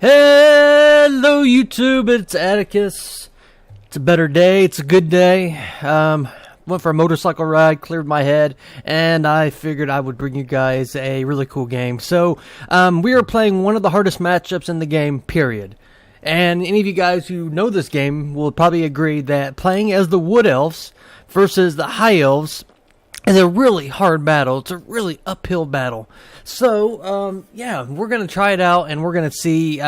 Hello YouTube, it's Atticus. It's a better day, it's a good day. Went for a motorcycle ride, cleared my head, and I figured I would bring you guys a really cool game. So, we are playing one of the hardest matchups in the game, period. And any of you guys who know this game will probably agree that playing as the Wood Elves versus the High Elves is a really hard battle. It's a really uphill battle. So, yeah, we're going to try it out, and we're going to see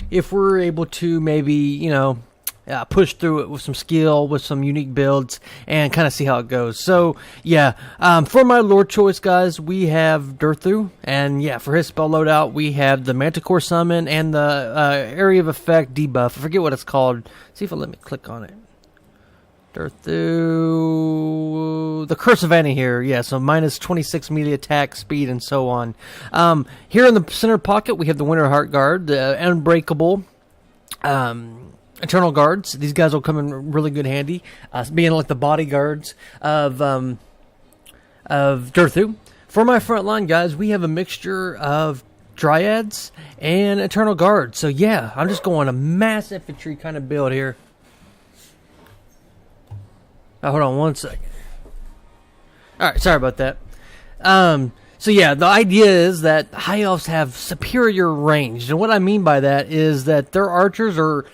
if we're able to maybe, push through it with some skill, with some unique builds, and kind of see how it goes. So, yeah, for my lore choice, guys, we have Durthu, and yeah, for his spell loadout, we have the Manticore Summon and the Area of Effect debuff. I forget what it's called. See if it'll let me click on it. Durthu, the Curse of Anahir, yeah, so minus 26 melee attack, speed, and so on. Here in the center pocket, we have the Winter Heart Guard, the Unbreakable Eternal Guards. These guys will come in really good handy, being like the bodyguards of Durthu. For my front line, guys, we have a mixture of Dryads and Eternal Guards. So yeah, I'm just going a mass infantry kind of build here. Oh, hold on one second. Alright, sorry about that. So yeah, the idea is that High Elves have superior range. And what I mean by that is that their archers are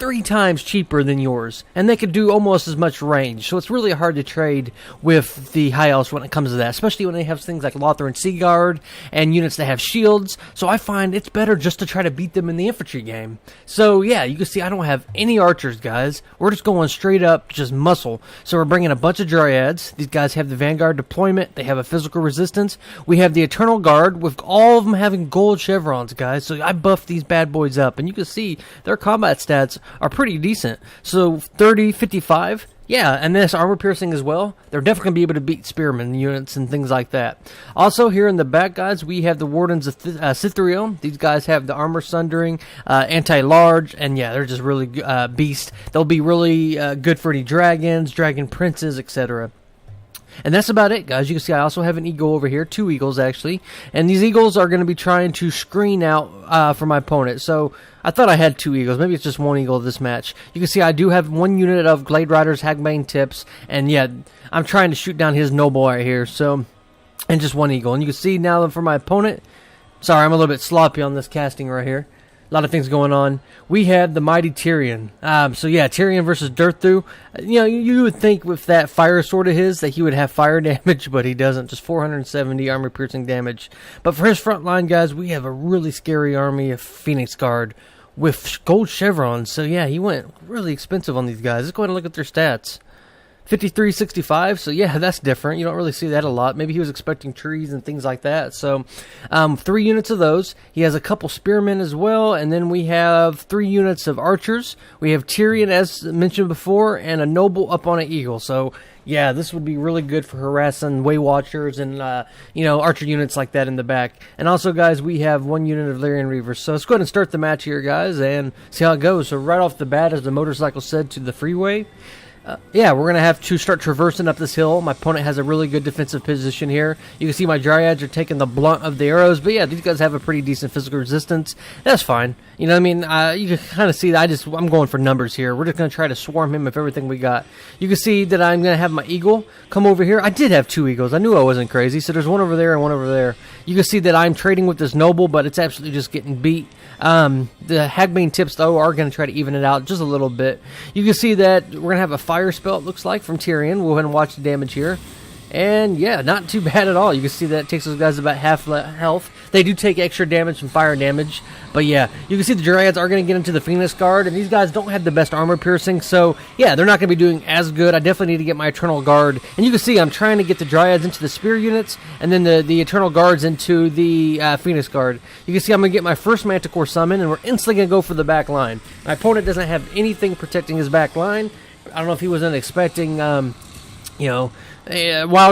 3 times cheaper than yours, and they could do almost as much range. So it's really hard to trade with the High Elves when it comes to that, especially when they have things like Lothar and Sea Guard and units that have shields. So I find it's better just to try to beat them in the infantry game. So yeah, you can see I don't have any archers, guys. We're just going straight up, just muscle. So we're bringing a bunch of Dryads. These guys have the Vanguard deployment. They have a physical resistance. We have the Eternal Guard with all of them having gold chevrons, guys. So I buffed these bad boys up, and you can see their combat stats are pretty decent. So 30, 55, yeah, and this armor piercing as well. They're definitely going to be able to beat spearmen units and things like that. Also, here in the back, guys, we have the Wardens of Cythriel. These guys have the armor sundering, anti-large, and yeah, they're just really beast. They'll be really good for any dragons, dragon princes, etc. And that's about it, guys. You can see I also have an eagle over here, 2 eagles actually, and these eagles are going to be trying to screen out for my opponent. So I thought I had 2 eagles. Maybe it's just 1 eagle this match. You can see I do have 1 unit of Glade Riders, Hagbane Tips, and yeah, I'm trying to shoot down his noble right here. So, and just 1 eagle. And you can see now for my opponent, sorry, I'm a little bit sloppy on this casting right here. A lot of things going on. We have the mighty Tyrion. So yeah, Tyrion versus Durthu. You would think with that fire sword of his that he would have fire damage, but he doesn't. Just 470 armor piercing damage. But for his front line, guys, we have a really scary army of Phoenix Guard with gold chevrons. So yeah, he went really expensive on these guys. Let's go ahead and look at their stats. 5365, so yeah, that's different. You don't really see that a lot. Maybe he was expecting trees and things like that. So 3 units of those. He has a couple spearmen as well, and then we have 3 units of archers. We have Tyrion, as mentioned before, and a noble up on an eagle. So yeah, this would be really good for harassing Way Watchers and archer units like that in the back. And also, guys, we have 1 unit of Lyrian Reavers. So let's go ahead and start the match here, guys, and see how it goes. So right off the bat, as the motorcycle said, to the freeway. Yeah, we're going to have to start traversing up this hill. My opponent has a really good defensive position here. You can see my Dryads are taking the blunt of the arrows. But yeah, these guys have a pretty decent physical resistance. That's fine. You know what I mean? You can kind of see that I'm going for numbers here. We're just going to try to swarm him with everything we got. You can see that I'm going to have my eagle come over here. I did have 2 eagles. I knew I wasn't crazy. So there's 1 over there and 1 over there. You can see that I'm trading with this noble, but it's absolutely just getting beat. The Hagbane Tips, though, are going to try to even it out just a little bit. You can see that we're going to have a fire spell, it looks like, from Tyrion. We'll go ahead and watch the damage here. And yeah, not too bad at all. You can see that it takes those guys about half health. They do take extra damage from fire damage. But yeah, you can see the Dryads are going to get into the Phoenix Guard. And these guys don't have the best armor piercing. So yeah, they're not going to be doing as good. I definitely need to get my Eternal Guard. And you can see I'm trying to get the Dryads into the Spear units. And then the Eternal Guards into the Phoenix Guard. You can see I'm going to get my first Manticore Summon. And we're instantly going to go for the back line. My opponent doesn't have anything protecting his back line. I don't know if he wasn't expecting, Wild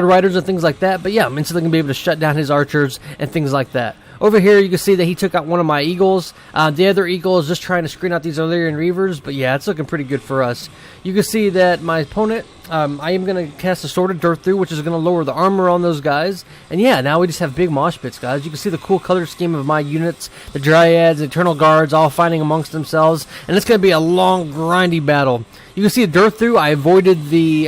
Riders and things like that. But yeah, I'm instantly going to be able to shut down his archers and things like that. Over here, you can see that he took out one of my eagles. The other eagle is just trying to screen out these Illyrian Reavers, but yeah, it's looking pretty good for us. You can see that my opponent, I am going to cast a Sword of Durthu, which is going to lower the armor on those guys. And yeah, now we just have big mosh pits, guys. You can see the cool color scheme of my units, the Dryads, the Eternal Guards, all fighting amongst themselves. And it's going to be a long, grindy battle. You can see Durthu. I avoided the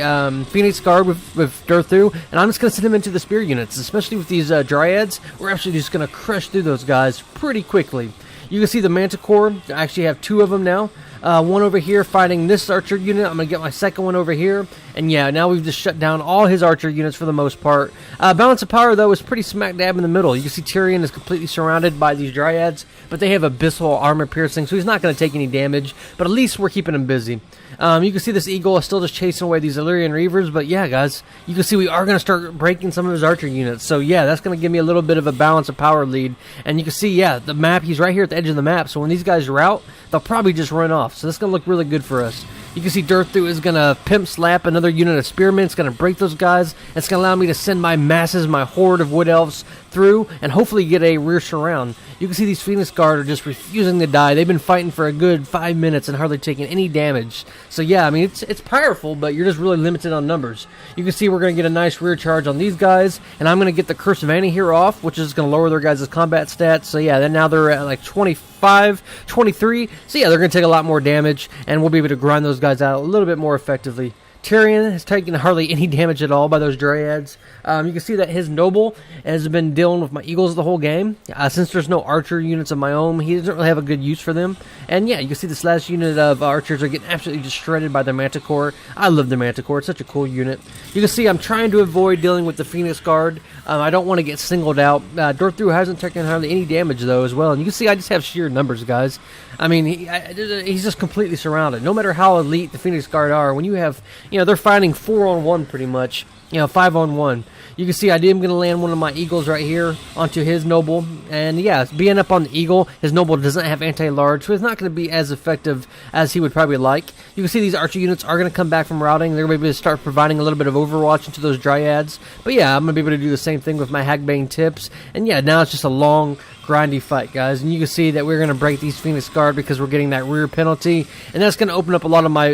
Phoenix Guard with Durthu, and I'm just going to send him into the spear units, especially with these Dryads. We're actually just going to crush through those guys pretty quickly. You can see the Manticore. I actually have 2 of them now. One over here fighting this archer unit. I'm going to get my second one over here. And yeah, now we've just shut down all his archer units for the most part. Balance of power, though, is pretty smack dab in the middle. You can see Tyrion is completely surrounded by these Dryads, but they have abyssal armor piercing, so he's not going to take any damage. But at least we're keeping him busy. You can see this eagle is still just chasing away these Illyrian Reavers, but yeah, guys, you can see we are going to start breaking some of his archer units. So yeah, that's going to give me a little bit of a balance of power lead. And you can see, yeah, the map, he's right here at the edge of the map, so when these guys rout, they'll probably just run off. So that's going to look really good for us. You can see Durthu is going to pimp slap another unit of spearmen. It's going to break those guys. It's going to allow me to send my masses, my horde of wood elves through, and hopefully get a rear surround. You can see these Phoenix Guard are just refusing to die. They've been fighting for a good 5 minutes and hardly taking any damage. So yeah, I mean, it's powerful, but you're just really limited on numbers. You can see we're going to get a nice rear charge on these guys, and I'm going to get the Curse of Anihir off, which is going to lower their guys' combat stats. So yeah, then now they're at like 25, 23. So yeah, they're going to take a lot more damage, and we'll be able to grind those guys out a little bit more effectively. Tyrion has taken hardly any damage at all by those Dryads. You can see that his noble has been dealing with my eagles the whole game. Since there's no archer units of my own, he doesn't really have a good use for them. And yeah, you can see this last unit of archers are getting absolutely just shredded by the Manticore. I love the Manticore. It's such a cool unit. You can see I'm trying to avoid dealing with the Phoenix Guard. I don't want to get singled out. Durthu hasn't taken hardly any damage, though, as well. And you can see I just have sheer numbers, guys. I mean, he's just completely surrounded. No matter how elite the Phoenix Guard are, when you have, they're fighting 4-on-1 pretty much, 5-on-1. You can see I am going to land one of my eagles right here onto his noble. And yeah, being up on the eagle, his noble doesn't have anti-large, so it's not going to be as effective as he would probably like. You can see these archer units are going to come back from routing. They're going to be able to start providing a little bit of overwatch into those Dryads. But yeah, I'm going to be able to do the same thing with my Hagbane tips. And yeah, now it's just a long, grindy fight, guys. And you can see that we're going to break these Phoenix Guard because we're getting that rear penalty. And that's going to open up a lot of my,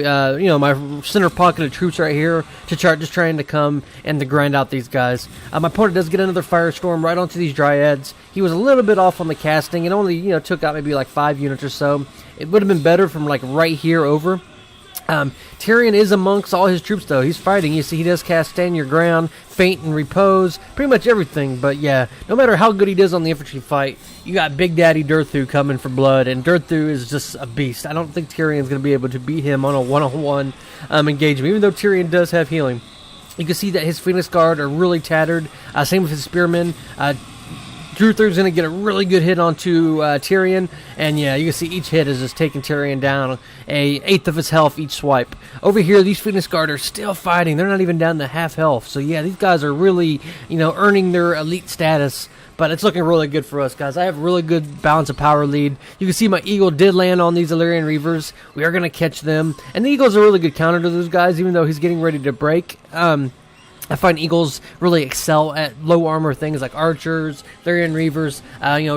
my center pocket of troops right here to start just trying to come and to grind out these guys. My opponent does get another Firestorm right onto these Dryads. He was a little bit off on the casting. It only, took out maybe like 5 units or so. It would have been better from like right here over. Tyrion is amongst all his troops, though. He's fighting. You see, he does cast Stand Your Ground, Faint and Repose, pretty much everything. But yeah, no matter how good he does on the infantry fight, you got Big Daddy Durthu coming for blood, and Durthu is just a beast. I don't think Tyrion's going to be able to beat him on a one-on-one engagement, even though Tyrion does have healing. You can see that his Phoenix Guard are really tattered. Same with his Spearmen. Durthu's going to get a really good hit onto Tyrion. And yeah, you can see each hit is just taking Tyrion down a 1/8 of his health each swipe. Over here, these Phoenix Guard are still fighting. They're not even down to half health. So yeah, these guys are really, earning their elite status. But it's looking really good for us, guys. I have really good balance of power lead. You can see my eagle did land on these Illyrian Reavers. We are going to catch them. And the eagle's a really good counter to those guys, even though he's getting ready to break. I find eagles really excel at low armor things like archers, Illyrian Reavers,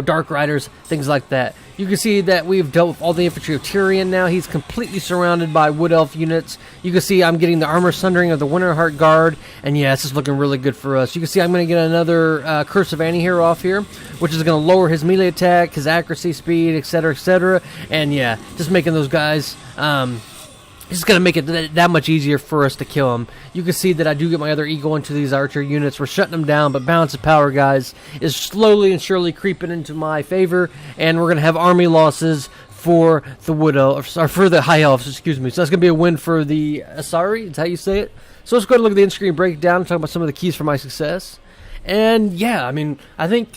Dark Riders, things like that. You can see that we've dealt with all the infantry of Tyrion now. He's completely surrounded by Wood Elf units. You can see I'm getting the armor sundering of the Winterheart Guard. And yeah, this is looking really good for us. You can see I'm going to get another Curse of Anihir off here, which is going to lower his melee attack, his accuracy, speed, etc., etc. And yeah, just making those guys... It's going to make it that much easier for us to kill him. You can see that I do get my other eagle into these archer units. We're shutting them down, but balance of power, guys, is slowly and surely creeping into my favor, and we're going to have army losses for the Wood Elves, or for the High Elves, excuse me. So that's going to be a win for the Asari, is how you say it. So let's go ahead and look at the in-screen breakdown and talk about some of the keys for my success. And yeah, I mean, I think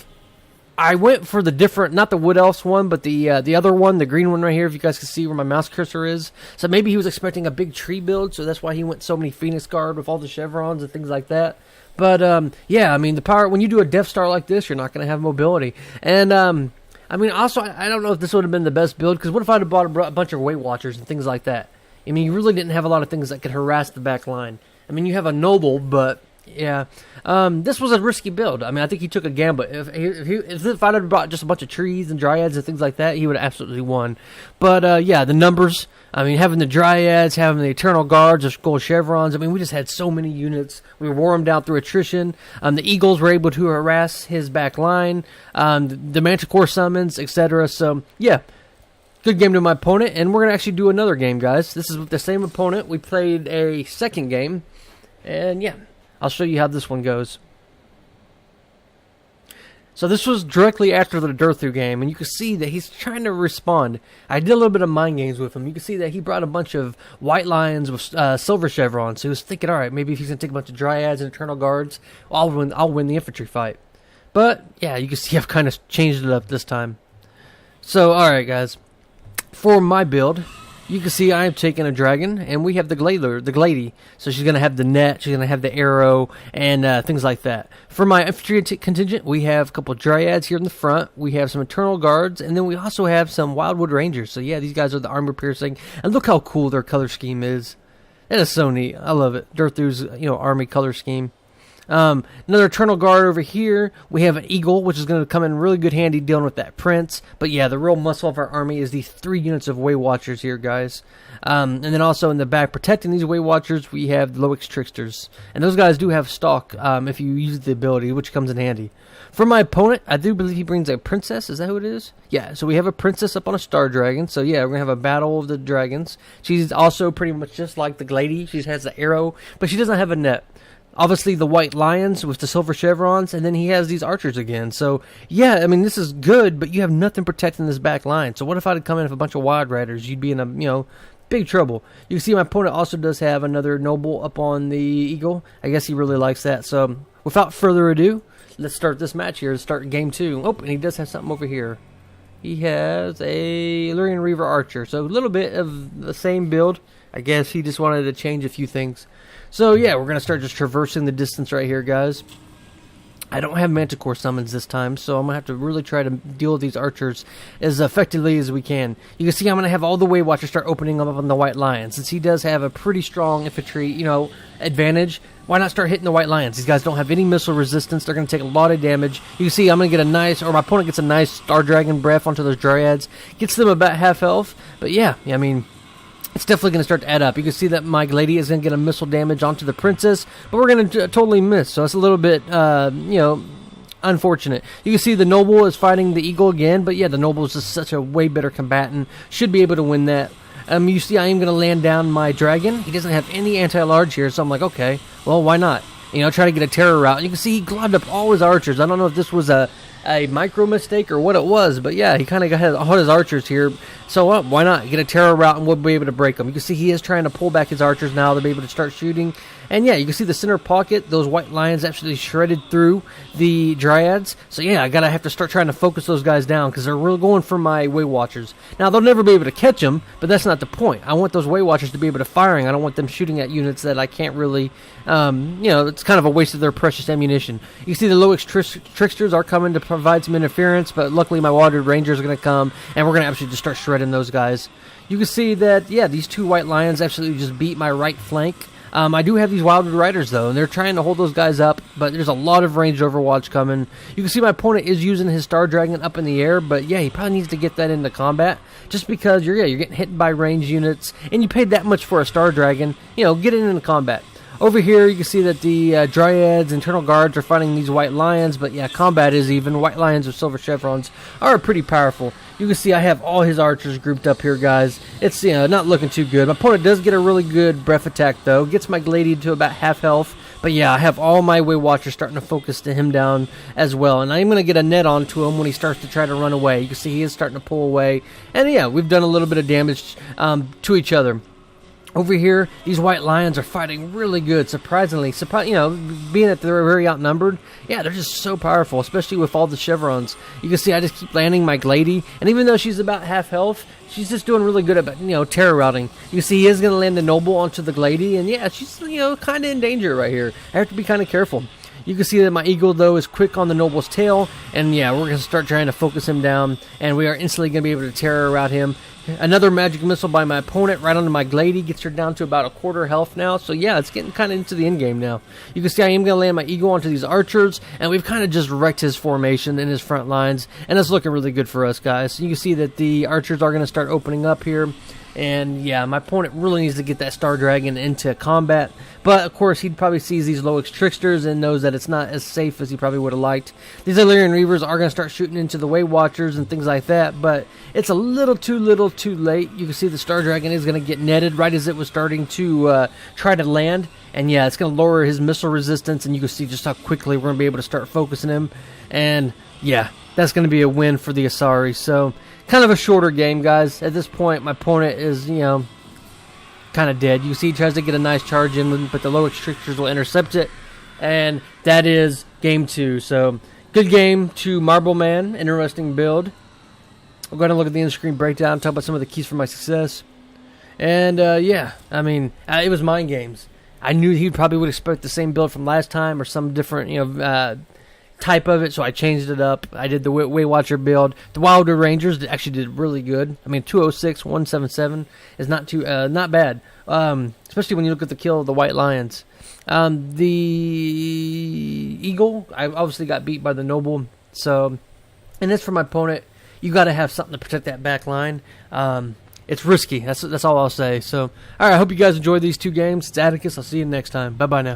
I went for the different, not the Wood Elves one, but the other one, the green one right here, if you guys can see where my mouse cursor is. So maybe he was expecting a big tree build, so that's why he went so many Phoenix Guard with all the chevrons and things like that. But, yeah, I mean, the power, when you do a Death Star like this, you're not going to have mobility. And, I mean, also, I don't know if this would have been the best build, because what if I had bought a bunch of Weight Watchers and things like that? I mean, you really didn't have a lot of things that could harass the back line. I mean, you have a Noble, but... Yeah, this was a risky build. I mean, I think he took a gamble. If I'd have brought just a bunch of trees and dryads and things like that, he would have absolutely won. But yeah, the numbers. I mean, having the dryads, having the eternal guards, the gold chevrons. I mean, we just had so many units. We wore them down through attrition. The eagles were able to harass his back line. The manticore summons, etc. So yeah. Good game to my opponent, and we're going to actually do another game, guys. This is with the same opponent. We played a second game, and yeah, I'll show you how this one goes. So this was directly after the Durthu game, and you can see that he's trying to respond. I did a little bit of mind games with him. You can see that he brought a bunch of white lions with silver chevrons. So he was thinking, all right, maybe if he's going to take a bunch of dryads and eternal guards, I'll win the infantry fight. But yeah, you can see I've kind of changed it up this time. So all right, guys. For my build, you can see I am taking a dragon, and we have the Glady. So she's going to have the net, she's going to have the arrow, and things like that. For my infantry contingent, we have a couple of dryads here in the front. We have some eternal guards, and then we also have some wildwood rangers. So yeah, these guys are the armor piercing, and look how cool their color scheme is. That is so neat. I love it. Durthu's army color scheme. Another eternal guard over here. We have an eagle, which is going to come in really good handy dealing with that prince. But yeah, the real muscle of our army is these 3 units of way watchers here, guys. And then also in the back, protecting these way watchers, we have the Loix tricksters, and those guys do have stalk if you use the ability, which comes in handy. For my opponent, I do believe he brings a princess. Is that who it is? Yeah, so we have a princess up on a star dragon. So yeah, we're going to have a battle of the dragons. She's also pretty much just like the Glady. She has the arrow, but she doesn't have a net. Obviously, the white lions with the silver chevrons, and then he has these archers again. So, yeah, I mean, this is good, but you have nothing protecting this back line. So what if I had come in with a bunch of wild riders? You'd be in a, big trouble. You can see my opponent also does have another noble up on the eagle. I guess he really likes that. So, without further ado, let's start this match here. Let's start game 2. Oh, and he does have something over here. He has a Illyrian Reaver Archer. So, a little bit of the same build. I guess he just wanted to change a few things. So yeah, we're going to start just traversing the distance right here, guys. I don't have manticore summons this time, so I'm going to have to really try to deal with these archers as effectively as we can. You can see I'm going to have all the way watchers start opening up on the white lions. Since he does have a pretty strong infantry, advantage, why not start hitting the white lions? These guys don't have any missile resistance. They're going to take a lot of damage. You can see I'm going to get my opponent gets a nice Star Dragon breath onto those dryads. Gets them about half health. But yeah, I mean, it's definitely going to start to add up. You can see that my Glady is going to get a missile damage onto the princess, but we're going to totally miss. So it's a little bit, unfortunate. You can see the noble is fighting the eagle again, but yeah, the noble is just such a way better combatant. Should be able to win that. You see I am going to land down my dragon. He doesn't have any anti-large here, so I'm like, okay, well, why not? Try to get a terror route. You can see he globbed up all his archers. I don't know if this was a micro mistake or what it was, but yeah, he kind of got all his archers here. So why not get a terror route and we'll be able to break them. You can see he is trying to pull back his archers now. They'll be able to start shooting. And yeah, you can see the center pocket, those white lions absolutely shredded through the dryads. So yeah, I have to start trying to focus those guys down because they're really going for my way watchers. Now, they'll never be able to catch them, but that's not the point. I want those way watchers to be able to firing. I don't want them shooting at units that I can't really, it's kind of a waste of their precious ammunition. You can see the Loix tricksters are coming to provide some interference, but luckily my watered rangers are going to come, and we're going to actually just start shredding those guys. You can see that, yeah, these 2 white lions absolutely just beat my right flank. I do have these wildwood riders, though, and they're trying to hold those guys up, but there's a lot of ranged overwatch coming. You can see my opponent is using his Star Dragon up in the air, but yeah, he probably needs to get that into combat, just because you're getting hit by ranged units, and you paid that much for a Star Dragon, get it into combat. Over here, you can see that the Dryads, Internal Guards are fighting these White Lions, but yeah, combat is even. White Lions with Silver Chevrons are pretty powerful. You can see I have all his archers grouped up here, guys. It's, not looking too good. My opponent does get a really good breath attack, though. Gets my Glady to about half health. But yeah, I have all my Way Watchers starting to focus to him down as well. And I'm going to get a net onto him when he starts to try to run away. You can see he is starting to pull away. And yeah, we've done a little bit of damage to each other. Over here, these White Lions are fighting really good, surprisingly. Being that they're very outnumbered, yeah, they're just so powerful, especially with all the chevrons. You can see I just keep landing my Glady, and even though she's about half health, she's just doing really good at, terror routing. You can see he is going to land the Noble onto the Glady, and yeah, she's, kind of in danger right here. I have to be kind of careful. You can see that my eagle, though, is quick on the noble's tail, and yeah, we're going to start trying to focus him down, and we are instantly going to be able to terror rout him. Another magic missile by my opponent right onto my Glady gets her down to about a quarter health now. So yeah, it's getting kind of into the end game now. You can see I am going to land my eagle onto these archers, and we've kind of just wrecked his formation in his front lines, and it's looking really good for us, guys. So you can see that the archers are going to start opening up here. And yeah, my opponent really needs to get that Star Dragon into combat. But of course, he probably sees these Loix Tricksters and knows that it's not as safe as he probably would have liked. These Illyrian Reavers are going to start shooting into the Way Watchers and things like that. But it's a little too late. You can see the Star Dragon is going to get netted right as it was starting to try to land. And yeah, it's going to lower his missile resistance. And you can see just how quickly we're going to be able to start focusing him. And yeah, that's going to be a win for the Asari. So kind of a shorter game, guys. At this point, my opponent is, you know, kind of dead. You see he tries to get a nice charge in, but the Loix Tricksters will intercept it. And that is game 2. So, good game to Marble Man. Interesting build. We're going to look at the in-screen breakdown, talk about some of the keys for my success. And, yeah, I mean, it was mind games. I knew he probably would expect the same build from last time or some different, you know, type of it, so I changed it up. I did the Way Watcher build. The Wilder Rangers actually did really good. I mean, 206, 177 is not too not bad, especially when you look at the kill of the White Lions. The Eagle, I obviously got beat by the Noble. So, and as for my opponent, you got to have something to protect that back line. It's risky. That's all I'll say. So, all right. I hope you guys enjoyed these 2 games. It's Atticus. I'll see you next time. Bye bye now.